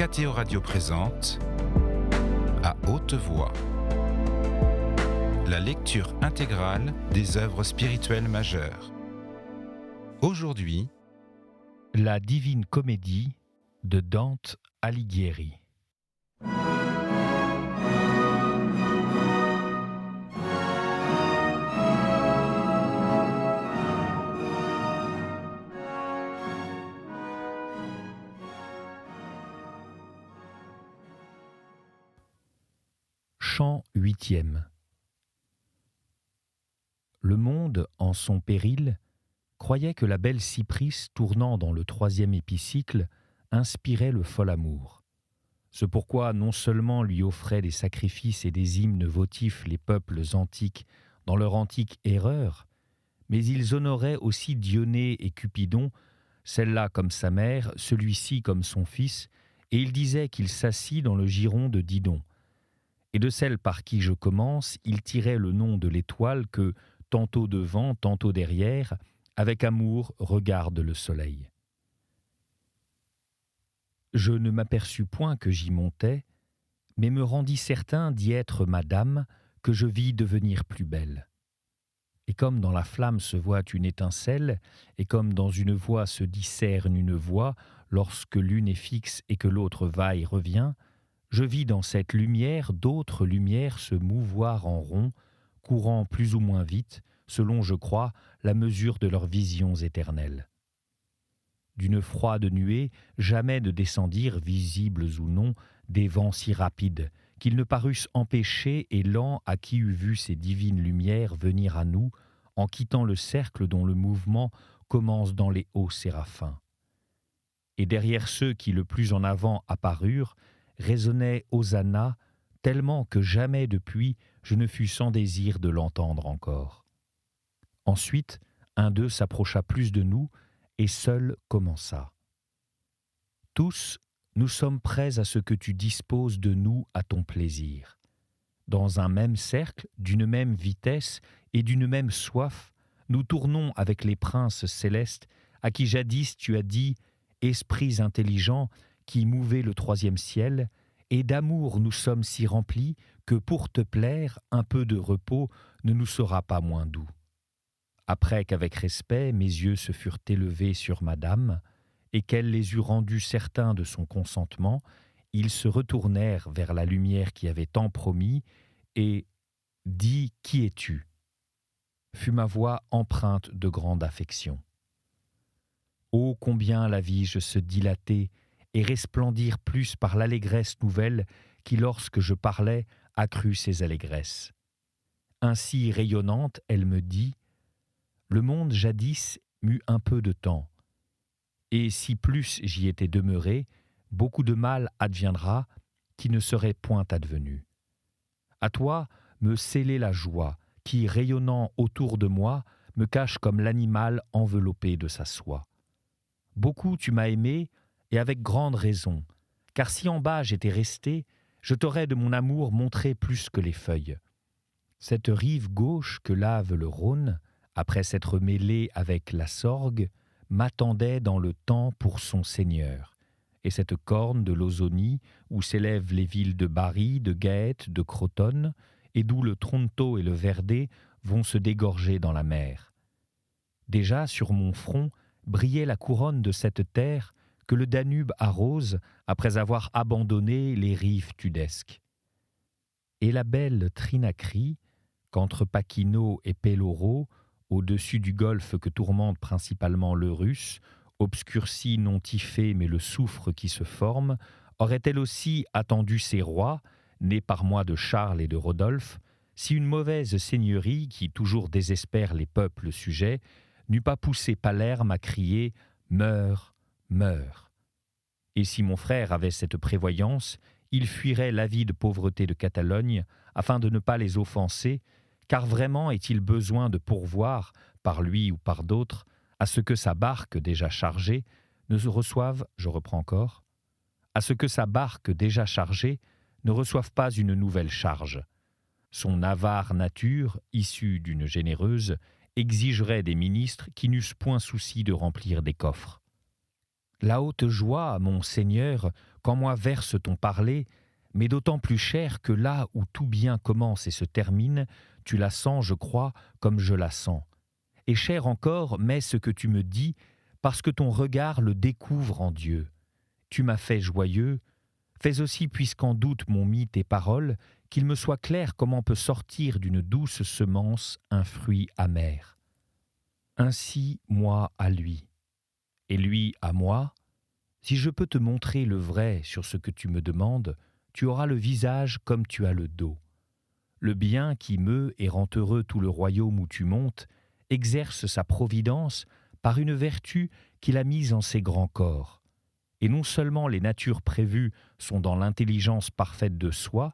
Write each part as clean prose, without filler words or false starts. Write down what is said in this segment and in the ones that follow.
Mathéo Radio présente À haute voix la lecture intégrale des œuvres spirituelles majeures. Aujourd'hui, La Divine Comédie de Dante Alighieri. Chant 8e. Le monde, en son péril, croyait que la belle Cypris, tournant dans le 3e épicycle, inspirait le fol amour. Ce pourquoi non seulement lui offraient des sacrifices et des hymnes votifs les peuples antiques dans leur antique erreur, mais ils honoraient aussi Dionée et Cupidon, celle-là comme sa mère, celui-ci comme son fils, et ils disaient qu'il s'assit dans le giron de Didon. Et de celle par qui je commence, ils tiraient le nom de l'étoile que, tantôt devant, tantôt derrière, avec amour regarde le soleil. Je ne m'aperçus point que j'y montais, mais me rendis certain d'y être madame, que je vis devenir plus belle. Et comme dans la flamme se voit une étincelle, et comme dans une voix se discerne une voix, lorsque l'une est fixe et que l'autre va et revient, je vis dans cette lumière d'autres lumières se mouvoir en rond, courant plus ou moins vite, selon, je crois, la mesure de leurs visions éternelles. D'une froide nuée, jamais ne descendirent, visibles ou non, des vents si rapides, qu'ils ne parussent empêchés et lents à qui eût vu ces divines lumières venir à nous, en quittant le cercle dont le mouvement commence dans les hauts séraphins. Et derrière ceux qui le plus en avant apparurent, résonnait Hosanna, tellement que jamais depuis je ne fus sans désir de l'entendre encore. Ensuite, un d'eux s'approcha plus de nous, et seul commença. Tous, nous sommes prêts à ce que tu disposes de nous à ton plaisir. Dans un même cercle, d'une même vitesse et d'une même soif, nous tournons avec les princes célestes à qui jadis tu as dit « esprits intelligents » qui mouvait le 3e ciel, et d'amour nous sommes si remplis que pour te plaire, un peu de repos ne nous sera pas moins doux. Après qu'avec respect mes yeux se furent élevés sur madame, et qu'elle les eut rendus certains de son consentement, ils se retournèrent vers la lumière qui avait tant promis, et « Dis, qui es-tu » fut ma voix empreinte de grande affection. Oh, combien la vis-je se dilater et resplendir plus par l'allégresse nouvelle qui, lorsque je parlais, accrut ses allégresses. Ainsi rayonnante, elle me dit « Le monde jadis m'eut un peu de temps, et si plus j'y étais demeuré, beaucoup de mal adviendra qui ne serait point advenu. À toi me sceller la joie, qui, rayonnant autour de moi, me cache comme l'animal enveloppé de sa soie. Beaucoup tu m'as aimé, et avec grande raison, car si en bas j'étais resté, je t'aurais de mon amour montré plus que les feuilles. Cette rive gauche que lave le Rhône, après s'être mêlée avec la Sorgue, m'attendait dans le temps pour son seigneur, et cette corne de l'Ausonie, où s'élèvent les villes de Bari, de Gaète, de Crotone, et d'où le Tronto et le Verdé vont se dégorger dans la mer. Déjà sur mon front brillait la couronne de cette terre que le Danube arrose après avoir abandonné les rives tudesques. Et la belle Trinacrie, qu'entre Pachino et Pelloro, au-dessus du golfe que tourmente principalement l'Eurus, obscurci non Tiphée mais le soufre qui se forme, aurait-elle aussi attendu ses rois, nés par moi de Charles et de Rodolphe, si une mauvaise seigneurie, qui toujours désespère les peuples sujets, n'eût pas poussé Palerme à crier « Meurs, meurs ». Et si mon frère avait cette prévoyance, il fuirait l'avide pauvreté de Catalogne afin de ne pas les offenser, car vraiment est-il besoin de pourvoir, par lui ou par d'autres, à ce que sa barque déjà chargée ne reçoive, je reprends encore, à ce que sa barque déjà chargée ne reçoive pas une nouvelle charge. Son avare nature, issue d'une généreuse, exigerait des ministres qui n'eussent point souci de remplir des coffres. La haute joie, mon Seigneur, qu'en moi verse ton parler, mais d'autant plus chère que là où tout bien commence et se termine, tu la sens, je crois, comme je la sens. Et cher encore m'est ce que tu me dis, parce que ton regard le découvre en Dieu. Tu m'as fait joyeux, fais aussi, puisqu'en doute m'ont mis tes paroles, qu'il me soit clair comment peut sortir d'une douce semence un fruit amer. Ainsi, moi à lui, et lui à moi, si je peux te montrer le vrai sur ce que tu me demandes, tu auras le visage comme tu as le dos. Le bien qui meut et rend heureux tout le royaume où tu montes, exerce sa providence par une vertu qu'il a mise en ses grands corps. Et non seulement les natures prévues sont dans l'intelligence parfaite de soi,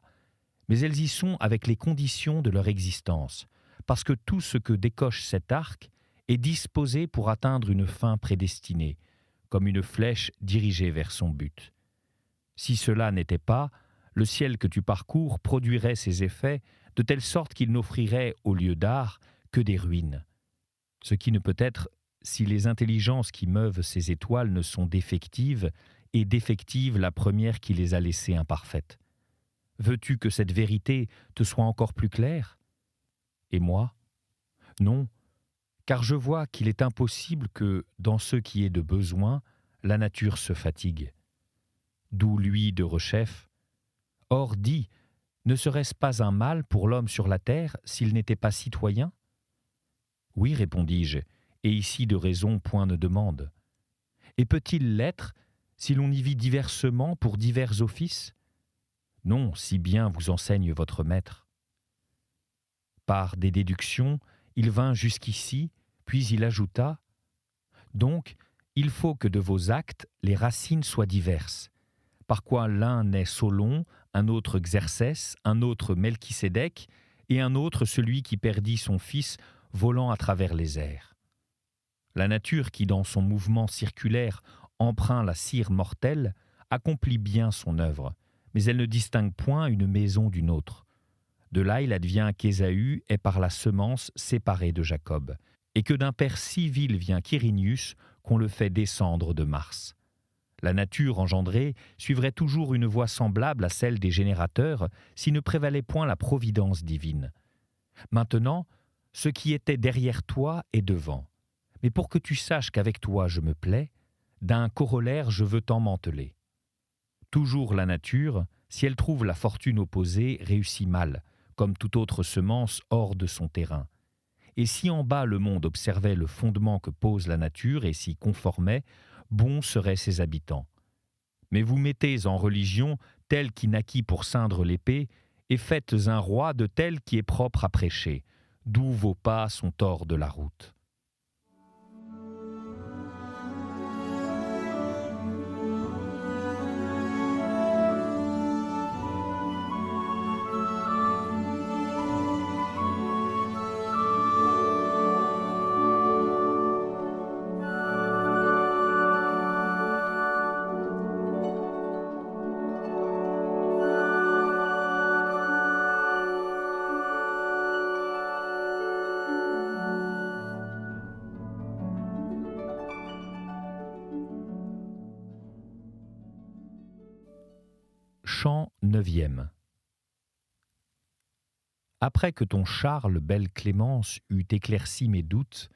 mais elles y sont avec les conditions de leur existence, parce que tout ce que décoche cet arc est disposé pour atteindre une fin prédestinée, comme une flèche dirigée vers son but. Si cela n'était pas, le ciel que tu parcours produirait ses effets de telle sorte qu'il n'offrirait, au lieu d'art, que des ruines. Ce qui ne peut être si les intelligences qui meuvent ces étoiles ne sont défectives, et défective la première qui les a laissées imparfaites. Veux-tu que cette vérité te soit encore plus claire ? Et moi ? Non, car je vois qu'il est impossible que, dans ce qui est de besoin, la nature se fatigue. D'où lui de rechef. Or dis, ne serait-ce pas un mal pour l'homme sur la terre s'il n'était pas citoyen ? Oui, répondis-je, et ici de raison point ne demande. Et peut-il l'être si l'on y vit diversement pour divers offices ? Non, si bien vous enseigne votre maître. Par des déductions, il vint jusqu'ici, puis il ajouta « Donc, il faut que de vos actes les racines soient diverses, par quoi l'un naît Solon, un autre Xerxès, un autre Melchisédek, et un autre celui qui perdit son fils volant à travers les airs. La nature qui, dans son mouvement circulaire, empreint la cire mortelle, accomplit bien son œuvre, mais elle ne distingue point une maison d'une autre. De là il advient qu'Ésaü est par la semence séparé de Jacob, et que d'un père si vil vient Quirinius qu'on le fait descendre de Mars. La nature engendrée suivrait toujours une voie semblable à celle des générateurs s'il ne prévalait point la providence divine. Maintenant, ce qui était derrière toi est devant. Mais pour que tu saches qu'avec toi je me plais, d'un corollaire je veux t'emmanteler. Toujours la nature, si elle trouve la fortune opposée, réussit mal, comme toute autre semence hors de son terrain. Et si en bas le monde observait le fondement que pose la nature et s'y conformait, bons seraient ses habitants. Mais vous mettez en religion tel qui naquit pour ceindre l'épée, et faites un roi de tel qui est propre à prêcher, d'où vos pas sont hors de la route. Chant 9e. Après que ton Charles, belle Clémence, eut éclairci mes doutes,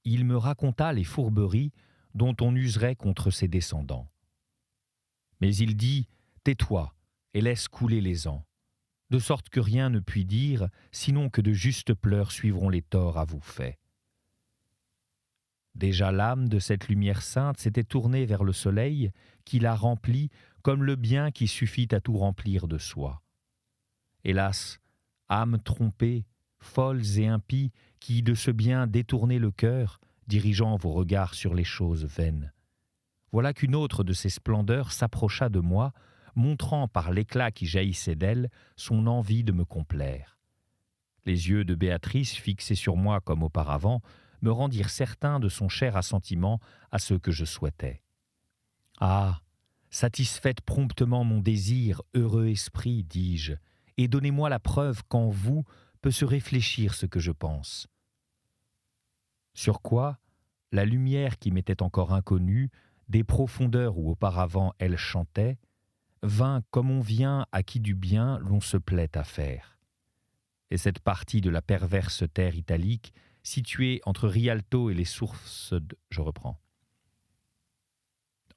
il me raconta les fourberies dont on userait contre ses descendants. Mais il dit « Tais-toi et laisse couler les ans, de sorte que rien ne puis dire, sinon que de justes pleurs suivront les torts à vous faits. » Déjà l'âme de cette lumière sainte s'était tournée vers le soleil, qui la remplit comme le bien qui suffit à tout remplir de soi. Hélas, âmes trompées, folles et impies, qui de ce bien détournez le cœur, dirigeant vos regards sur les choses vaines. Voilà qu'une autre de ces splendeurs s'approcha de moi, montrant par l'éclat qui jaillissait d'elle son envie de me complaire. Les yeux de Béatrice, fixés sur moi comme auparavant, me rendirent certain de son cher assentiment à ce que je souhaitais. Ah, satisfaites promptement mon désir, heureux esprit, dis-je, et donnez-moi la preuve qu'en vous peut se réfléchir ce que je pense. Sur quoi, la lumière qui m'était encore inconnue, des profondeurs où auparavant elle chantait, vint comme on vient à qui du bien l'on se plaît à faire. Et cette partie de la perverse terre italique, située entre Rialto et les sources de... Je reprends.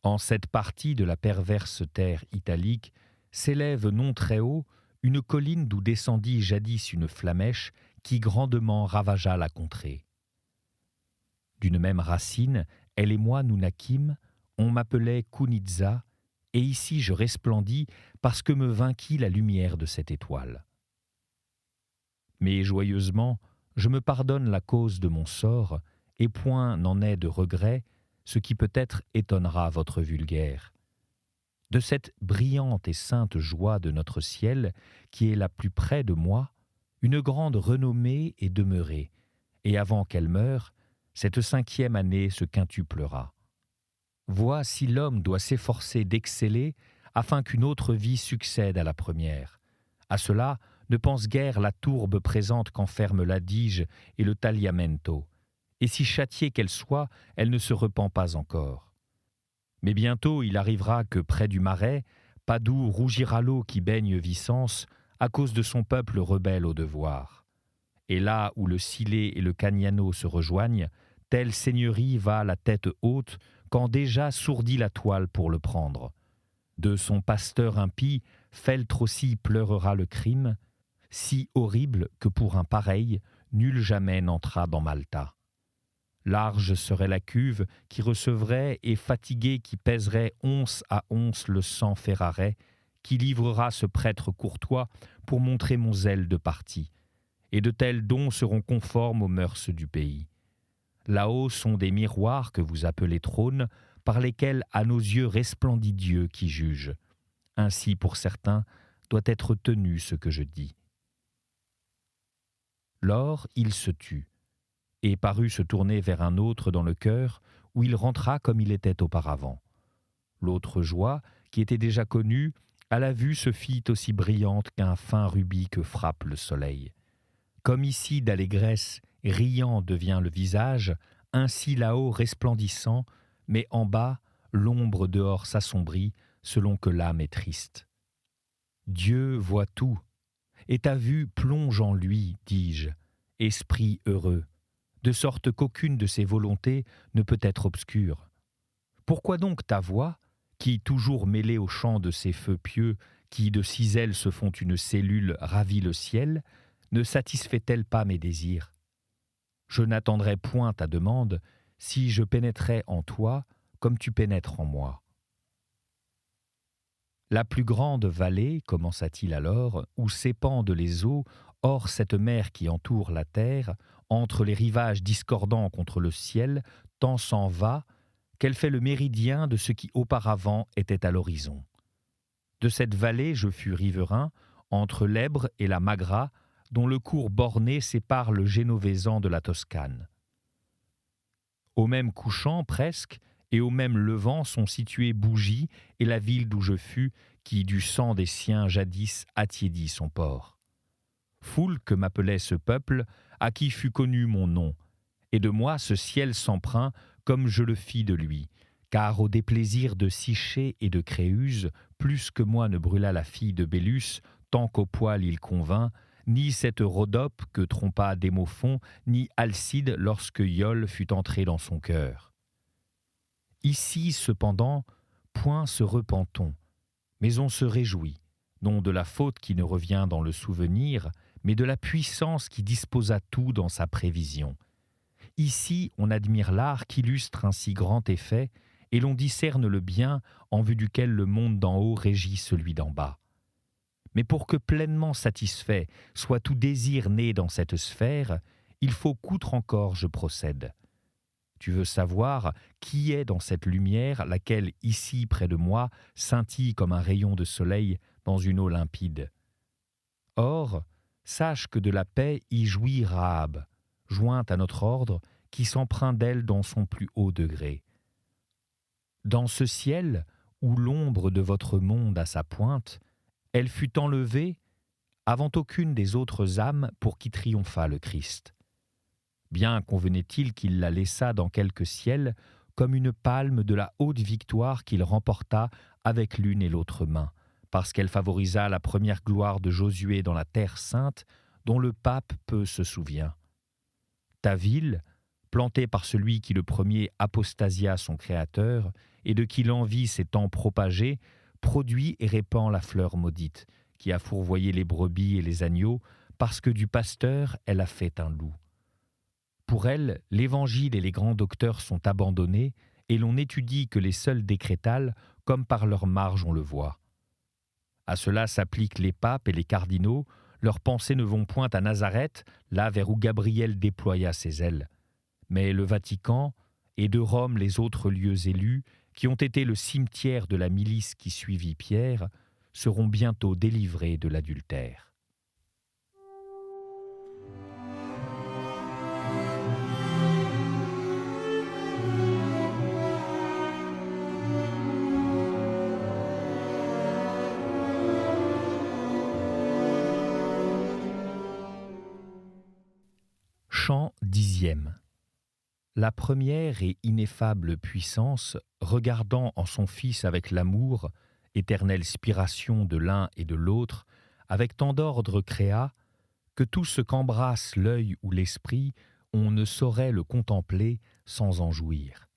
En cette partie de la perverse terre italique s'élève non très haut une colline d'où descendit jadis une flamèche qui grandement ravagea la contrée. D'une même racine, elle et moi nous naquîmes, on m'appelait Kunitza, et ici je resplendis parce que me vainquit la lumière de cette étoile. Mais joyeusement, je me pardonne la cause de mon sort, et point n'en est de regret, ce qui peut-être étonnera votre vulgaire. De cette brillante et sainte joie de notre ciel, qui est la plus près de moi, une grande renommée est demeurée, et avant qu'elle meure, cette 5e année se quintuplera. Vois si l'homme doit s'efforcer d'exceller afin qu'une autre vie succède à la première. À cela, ne pense guère la tourbe présente qu'enferme l'Adige et le Tagliamento, et si châtiée qu'elle soit, elle ne se repent pas encore. Mais bientôt il arrivera que près du marais, Padoue rougira l'eau qui baigne Vicence à cause de son peuple rebelle au devoir. Et là où le Silé et le Cagnano se rejoignent, telle seigneurie va la tête haute quand déjà sourdit la toile pour le prendre. De son pasteur impie, Feltre aussi pleurera le crime, si horrible que pour un pareil, nul jamais n'entra dans Malta. Large serait la cuve qui recevrait et fatigué qui pèserait once à once le sang ferraret, qui livrera ce prêtre courtois pour montrer mon zèle de parti. Et de tels dons seront conformes aux mœurs du pays. Là-haut sont des miroirs que vous appelez trônes, par lesquels à nos yeux resplendit Dieu qui juge. Ainsi, pour certains, doit être tenu ce que je dis. Lors, il se tut, et parut se tourner vers un autre dans le cœur, où il rentra comme il était auparavant. L'autre joie, qui était déjà connue, à la vue se fit aussi brillante qu'un fin rubis que frappe le soleil. Comme ici d'allégresse, riant devient le visage, ainsi là-haut resplendissant, mais en bas, l'ombre dehors s'assombrit, selon que l'âme est triste. Dieu voit tout, et ta vue plonge en lui, dis-je, esprit heureux, de sorte qu'aucune de ses volontés ne peut être obscure. Pourquoi donc ta voix, qui, toujours mêlée au chant de ces feux pieux, qui de six ailes se font une cellule, ravit le ciel, ne satisfait-elle pas mes désirs? Je n'attendrai point ta demande si je pénétrais en toi comme tu pénètres en moi. La plus grande vallée, commença-t-il alors, où s'épandent les eaux, hors cette mer qui entoure la terre, entre les rivages discordants contre le ciel, tant s'en va, qu'elle fait le méridien de ce qui auparavant était à l'horizon. De cette vallée je fus riverain, entre l'Ebre et la Magra, dont le cours borné sépare le Génovésan de la Toscane. Au même couchant presque, et au même levant sont situées Bougie et la ville d'où je fus, qui du sang des siens jadis attiédit son port. Foule que m'appelait ce peuple, à qui fut connu mon nom, et de moi ce ciel s'empreint comme je le fis de lui, car au déplaisir de Siché et de Créuse, plus que moi ne brûla la fille de Bélus, tant qu'au poil il convint, ni cette Rhodope que trompa Démophon, ni Alcide lorsque Iole fut entré dans son cœur. Ici, cependant, point se repentons, mais on se réjouit, non de la faute qui ne revient dans le souvenir, mais de la puissance qui disposa tout dans sa prévision. Ici, on admire l'art qu'illustre un si grand effet, et l'on discerne le bien en vue duquel le monde d'en haut régit celui d'en bas. Mais pour que pleinement satisfait soit tout désir né dans cette sphère, il faut qu'outre encore je procède. Tu veux savoir qui est dans cette lumière, laquelle, ici près de moi, scintille comme un rayon de soleil dans une eau limpide. Or, sache que de la paix y jouit Rahab, jointe à notre ordre, qui s'empreint d'elle dans son plus haut degré. Dans ce ciel, où l'ombre de votre monde a sa pointe, elle fut enlevée avant aucune des autres âmes pour qui triompha le Christ. Bien convenait-il qu'il la laissât dans quelque ciel comme une palme de la haute victoire qu'il remporta avec l'une et l'autre main, parce qu'elle favorisa la première gloire de Josué dans la terre sainte, dont le pape peu se souvient. Ta ville, plantée par celui qui le premier apostasia son créateur, et de qui l'envie s'étant propagée, produit et répand la fleur maudite, qui a fourvoyé les brebis et les agneaux, parce que du pasteur elle a fait un loup. Pour elle, l'Évangile et les grands docteurs sont abandonnés, et l'on n'étudie que les seuls décrétales, comme par leur marge on le voit. À cela s'appliquent les papes et les cardinaux, leurs pensées ne vont point à Nazareth, là vers où Gabriel déploya ses ailes. Mais le Vatican, et de Rome les autres lieux élus, qui ont été le cimetière de la milice qui suivit Pierre, seront bientôt délivrés de l'adultère. Chant 10e. La première et ineffable puissance, regardant en son Fils avec l'amour, éternelle spiration de l'un et de l'autre, avec tant d'ordre créa, que tout ce qu'embrasse l'œil ou l'esprit, on ne saurait le contempler sans en jouir.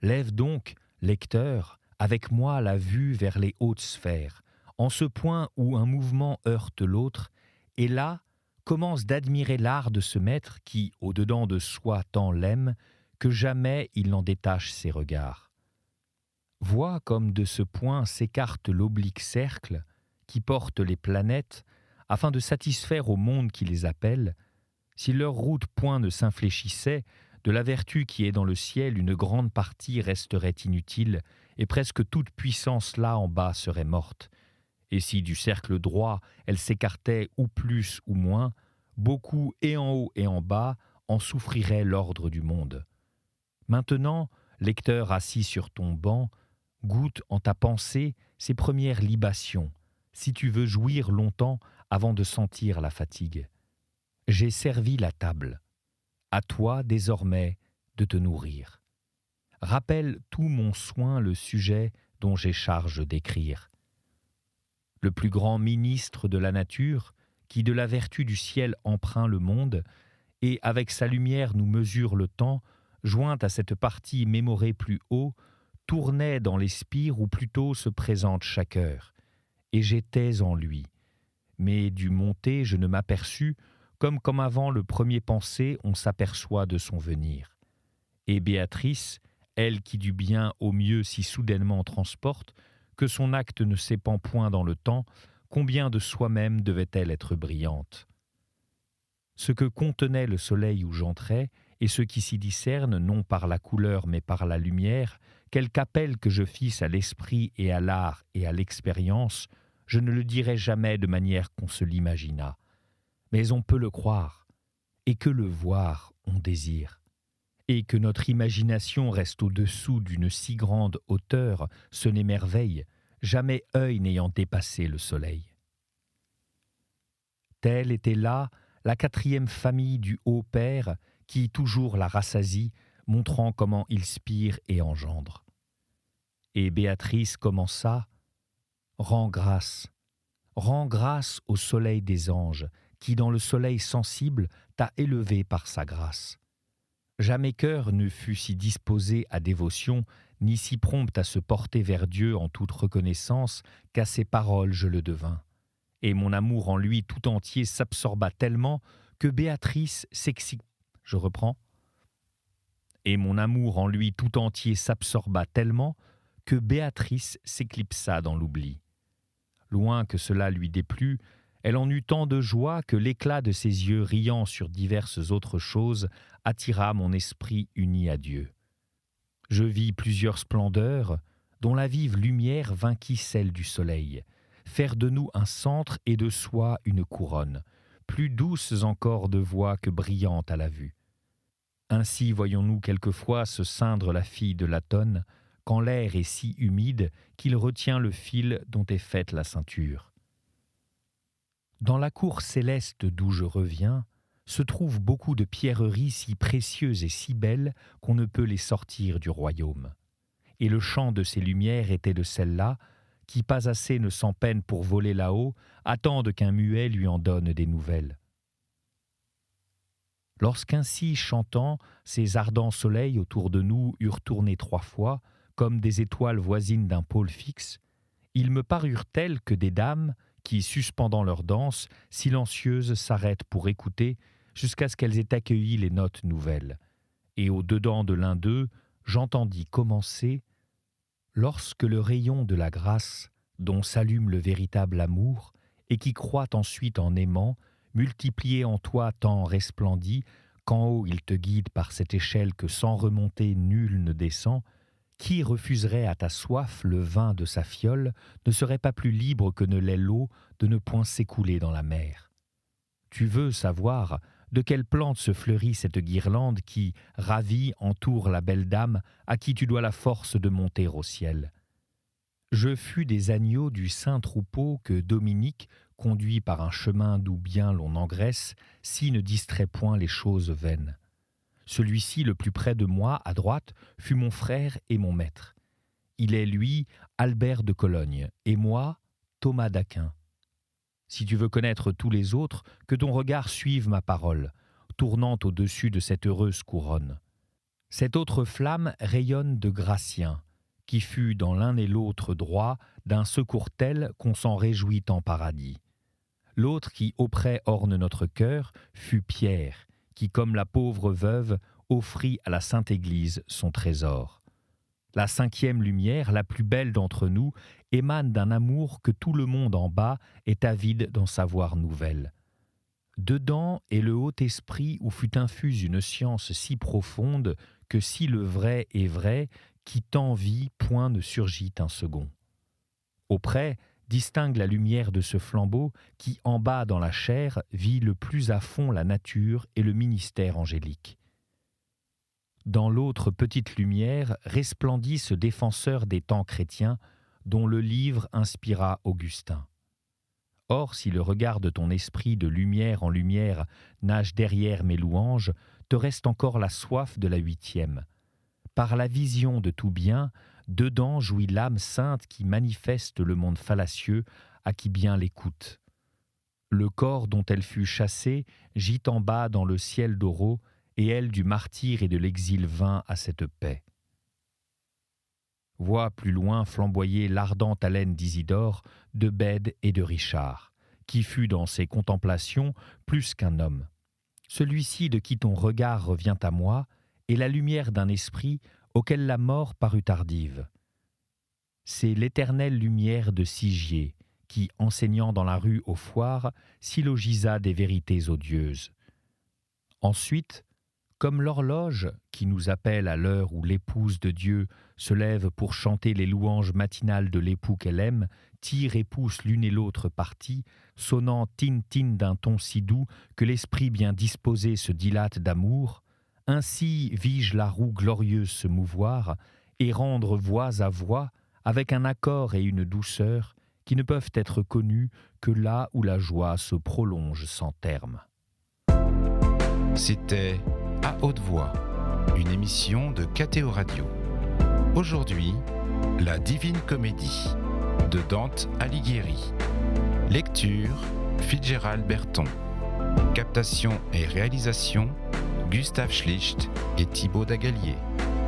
Lève donc, lecteur, avec moi la vue vers les hautes sphères, en ce point où un mouvement heurte l'autre, et là, commence d'admirer l'art de ce maître qui, au-dedans de soi, tant l'aime, que jamais il n'en détache ses regards. Vois comme de ce point s'écarte l'oblique cercle qui porte les planètes, afin de satisfaire au monde qui les appelle. Si leur route point ne s'infléchissait, de la vertu qui est dans le ciel, une grande partie resterait inutile, et presque toute puissance là en bas serait morte. Et si du cercle droit elle s'écartait ou plus ou moins, beaucoup et en haut et en bas en souffrirait l'ordre du monde. Maintenant, lecteur assis sur ton banc, goûte en ta pensée ces premières libations, si tu veux jouir longtemps avant de sentir la fatigue. J'ai servi la table. À toi désormais de te nourrir. Rappelle tout mon soin le sujet dont j'ai charge d'écrire. Le plus grand ministre de la nature, qui de la vertu du ciel empreint le monde, et avec sa lumière nous mesure le temps, jointe à cette partie mémorée plus haut, tournait dans les spires où plutôt se présente chaque heure, et j'étais en lui. Mais du monter je ne m'aperçus, comme avant le premier pensée on s'aperçoit de son venir. Et Béatrice, elle qui du bien au mieux si soudainement transporte, que son acte ne s'épand point dans le temps, combien de soi-même devait-elle être brillante. Ce que contenait le soleil où j'entrais, et ce qui s'y discerne, non par la couleur mais par la lumière, quelque appel que je fisse à l'esprit et à l'art et à l'expérience, je ne le dirai jamais de manière qu'on se l'imaginât. Mais on peut le croire, et que le voir on désire. Et que notre imagination reste au-dessous d'une si grande hauteur, ce n'est merveille, jamais œil n'ayant dépassé le soleil. Telle était là la quatrième famille du haut Père qui toujours la rassasie, montrant comment il spire et engendre. Et Béatrice commença « Rends grâce au soleil des anges, qui dans le soleil sensible t'a élevé par sa grâce. Jamais cœur ne fut si disposé à dévotion, ni si prompt à se porter vers Dieu en toute reconnaissance, qu'à ses paroles je le devins. Et mon amour en lui tout entier s'absorba tellement que Béatrice Et mon amour en lui tout entier s'absorba tellement que Béatrice s'éclipsa dans l'oubli. Loin que cela lui déplut, elle en eut tant de joie que l'éclat de ses yeux riant sur diverses autres choses attira mon esprit uni à Dieu. Je vis plusieurs splendeurs, dont la vive lumière vainquit celle du soleil, faire de nous un centre et de soi une couronne, plus douces encore de voix que brillantes à la vue. Ainsi voyons-nous quelquefois se ceindre la fille de Latone, quand l'air est si humide qu'il retient le fil dont est faite la ceinture. Dans la cour céleste d'où je reviens, se trouvent beaucoup de pierreries si précieuses et si belles qu'on ne peut les sortir du royaume. Et le chant de ces lumières était de celle-là, qui pas assez ne s'en peine pour voler là-haut, attendent qu'un muet lui en donne des nouvelles. Lorsqu'ainsi, chantant, ces ardents soleils autour de nous eurent tourné 3 fois, comme des étoiles voisines d'un pôle fixe, ils me parurent tels que des dames, qui, suspendant leur danse, silencieuses s'arrêtent pour écouter, jusqu'à ce qu'elles aient accueilli les notes nouvelles. Et au-dedans de l'un d'eux, j'entendis commencer « Lorsque le rayon de la grâce, dont s'allume le véritable amour, et qui croît ensuite en aimant, multiplié en toi tant resplendit, qu'en haut il te guide par cette échelle que sans remonter nul ne descend, qui refuserait à ta soif le vin de sa fiole ne serait pas plus libre que ne l'est l'eau de ne point s'écouler dans la mer. Tu veux savoir de quelle plante se fleurit cette guirlande qui, ravie, entoure la belle dame à qui tu dois la force de monter au ciel. Je fus des agneaux du saint troupeau que Dominique, conduit par un chemin d'où bien l'on engraisse, si ne distrait point les choses vaines. Celui-ci, le plus près de moi, à droite, fut mon frère et mon maître. Il est, lui, Albert de Cologne, et moi, Thomas d'Aquin. Si tu veux connaître tous les autres, que ton regard suive ma parole, tournant au-dessus de cette heureuse couronne. Cette autre flamme rayonne de Gratien, qui fut dans l'un et l'autre droit d'un secours tel qu'on s'en réjouit en paradis. L'autre qui auprès orne notre cœur fut Pierre, qui, comme la pauvre veuve, offrit à la Sainte Église son trésor. La 5e lumière, la plus belle d'entre nous, émane d'un amour que tout le monde en bas est avide d'en savoir nouvelle. Dedans est le haut esprit où fut infuse une science si profonde que si le vrai est vrai, qui tant vit, point ne surgit un second. Auprès, distingue la lumière de ce flambeau qui, en bas dans la chair, vit le plus à fond la nature et le ministère angélique. Dans l'autre petite lumière resplendit ce défenseur des temps chrétiens dont le livre inspira Augustin. Or, si le regard de ton esprit de lumière en lumière nage derrière mes louanges, te reste encore la soif de la 8e. Par la vision de tout bien, dedans jouit l'âme sainte qui manifeste le monde fallacieux à qui bien l'écoute. Le corps dont elle fut chassée gît en bas dans le ciel d'Oro, et elle du martyre et de l'exil vint à cette paix. Vois plus loin flamboyer l'ardente haleine d'Isidore, de Bède et de Richard, qui fut dans ses contemplations plus qu'un homme. Celui-ci de qui ton regard revient à moi est la lumière d'un esprit auquel la mort parut tardive. C'est l'éternelle lumière de Sigier, qui, enseignant dans la rue aux foires, syllogisa des vérités odieuses. Ensuite, comme l'horloge, qui nous appelle à l'heure où l'épouse de Dieu se lève pour chanter les louanges matinales de l'époux qu'elle aime, tire et pousse l'une et l'autre partie, sonnant tin-tin d'un ton si doux que l'esprit bien disposé se dilate d'amour, ainsi vis-je la roue glorieuse se mouvoir et rendre voix à voix avec un accord et une douceur qui ne peuvent être connus que là où la joie se prolonge sans terme. C'était À haute voix, une émission de KTO Radio. Aujourd'hui, La Divine Comédie de Dante Alighieri. Lecture, Fitzgerald Berton. Captation et réalisation, Gustave Schlicht et Thibaut Dagalier.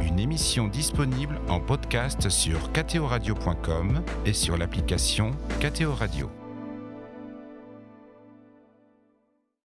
Une émission disponible en podcast sur ktoradio.com et sur l'application KTO Radio.